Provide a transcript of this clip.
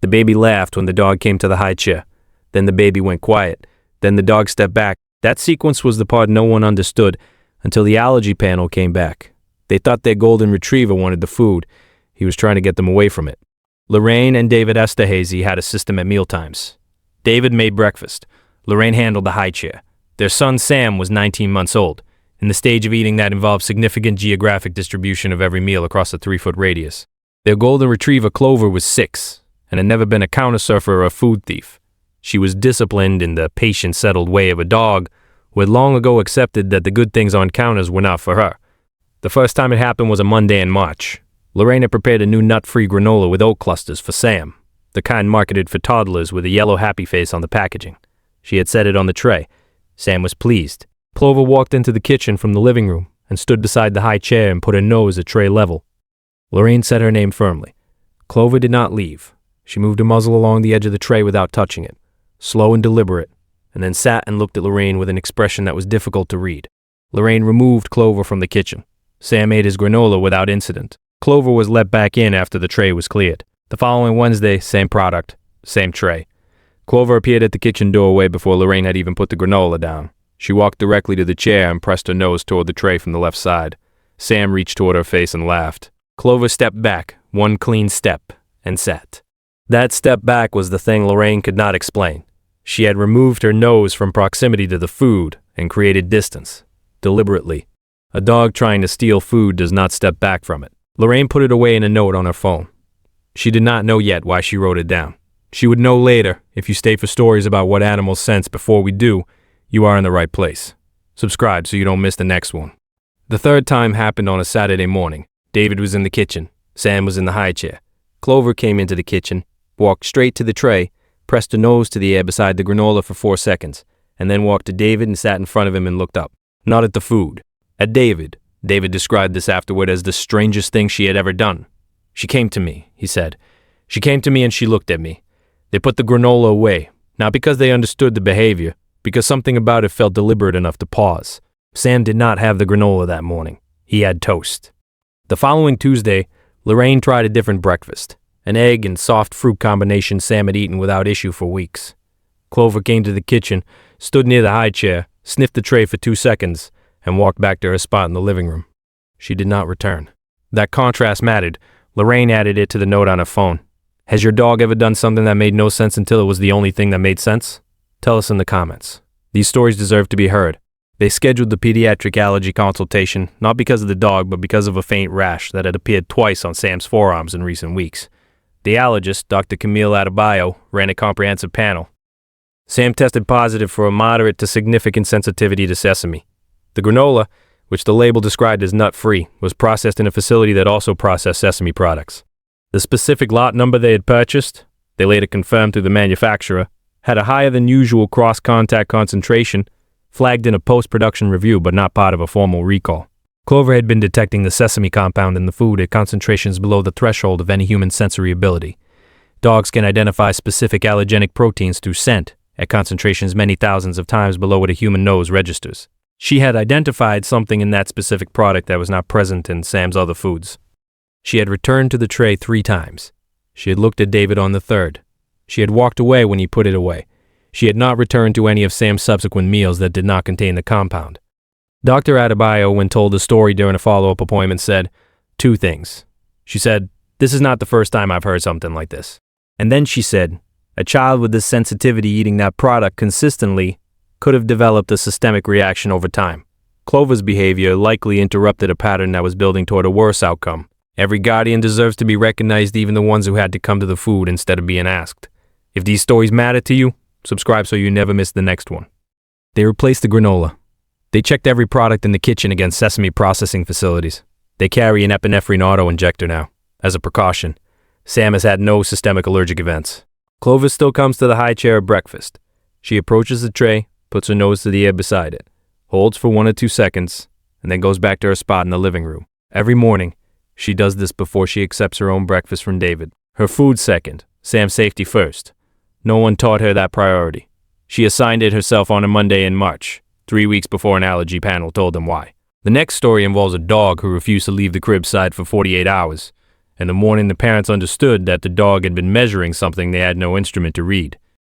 The baby laughed when the dog came to the high chair. Then the baby went quiet. Then the dog stepped back. That sequence was the part no one understood until the allergy panel came back. They thought their golden retriever wanted the food. He was trying to get them away from it. Lorraine and David Esterhazy had a system at mealtimes. David made breakfast. Lorraine handled the high chair. Their son Sam was 19 months old, in the stage of eating that involved significant geographic distribution of every meal across a 3-foot radius. Their golden retriever Clover was 6, and had never been a counter surfer or a food thief. She was disciplined in the patient, settled way of a dog who had long ago accepted that the good things on counters were not for her. The first time it happened was a Monday in March. Lorraine had prepared a new nut-free granola with oat clusters for Sam, the kind marketed for toddlers with a yellow happy face on the packaging. She had set it on the tray. Sam was pleased. Clover walked into the kitchen from the living room and stood beside the high chair and put her nose at tray level. Lorraine said her name firmly. Clover did not leave. She moved her muzzle along the edge of the tray without touching it, slow and deliberate, and then sat and looked at Lorraine with an expression that was difficult to read. Lorraine removed Clover from the kitchen. Sam ate his granola without incident. Clover was let back in after the tray was cleared. The following Wednesday, same product, same tray. Clover appeared at the kitchen doorway before Lorraine had even put the granola down. She walked directly to the chair and pressed her nose toward the tray from the left side. Sam reached toward her face and laughed. Clover stepped back, one clean step, and sat. That step back was the thing Lorraine could not explain. She had removed her nose from proximity to the food and created distance, deliberately. A dog trying to steal food does not step back from it. Lorraine put it away in a note on her phone. She did not know yet why she wrote it down. She would know later. If you stay for stories about what animals sense before we do, you are in the right place. Subscribe so you don't miss the next one. The third time happened on a Saturday morning. David was in the kitchen. Sam was in the high chair. Clover came into the kitchen, walked straight to the tray, pressed her nose to the air beside the granola for 4 seconds, and then walked to David and sat in front of him and looked up. Not at the food. At David. David described this afterward as the strangest thing she had ever done. She came to me, he said. She came to me and she looked at me. They put the granola away, not because they understood the behavior, because something about it felt deliberate enough to pause. Sam did not have the granola that morning. He had toast. The following Tuesday, Lorraine tried a different breakfast, an egg and soft fruit combination Sam had eaten without issue for weeks. Clover came to the kitchen, stood near the high chair, sniffed the tray for 2 seconds, and walked back to her spot in the living room. She did not return. That contrast mattered. Lorraine added it to the note on her phone. Has your dog ever done something that made no sense until it was the only thing that made sense? Tell us in the comments. These stories deserve to be heard. They scheduled the pediatric allergy consultation not because of the dog, but because of a faint rash that had appeared twice on Sam's forearms in recent weeks. The allergist, Dr. Camille Adebayo, ran a comprehensive panel. Sam tested positive for a moderate to significant sensitivity to sesame. The granola, which the label described as nut-free, was processed in a facility that also processed sesame products. The specific lot number they had purchased, they later confirmed through the manufacturer, had a higher than usual cross-contact concentration, flagged in a post-production review but not part of a formal recall. Clover had been detecting the sesame compound in the food at concentrations below the threshold of any human sensory ability. Dogs can identify specific allergenic proteins through scent at concentrations many thousands of times below what a human nose registers. She had identified something in that specific product that was not present in Sam's other foods. She had returned to the tray 3 times. She had looked at David on the 3rd. She had walked away when he put it away. She had not returned to any of Sam's subsequent meals that did not contain the compound. Dr. Adebayo, when told the story during a follow-up appointment, said 2 things. She said, "This is not the first time I've heard something like this." And then she said, "A child with this sensitivity eating that product consistently could have developed a systemic reaction over time. Clover's behavior likely interrupted a pattern that was building toward a worse outcome. Every guardian deserves to be recognized, even the ones who had to come to the food instead of being asked. If these stories matter to you, subscribe so you never miss the next one." They replaced the granola. They checked every product in the kitchen against sesame processing facilities. They carry an epinephrine auto-injector now, as a precaution. Sam has had no systemic allergic events. Clover still comes to the high chair at breakfast. She approaches the tray, puts her nose to the air beside it, holds for 1 or 2 seconds, and then goes back to her spot in the living room. Every morning, she does this before she accepts her own breakfast from David. Her food second, Sam's safety first. No one taught her that priority. She assigned it herself on a Monday in March, 3 weeks before an allergy panel told them why. The next story involves a dog who refused to leave the crib side for 48 hours, In the morning, the parents understood that the dog had been measuring something they had no instrument to read.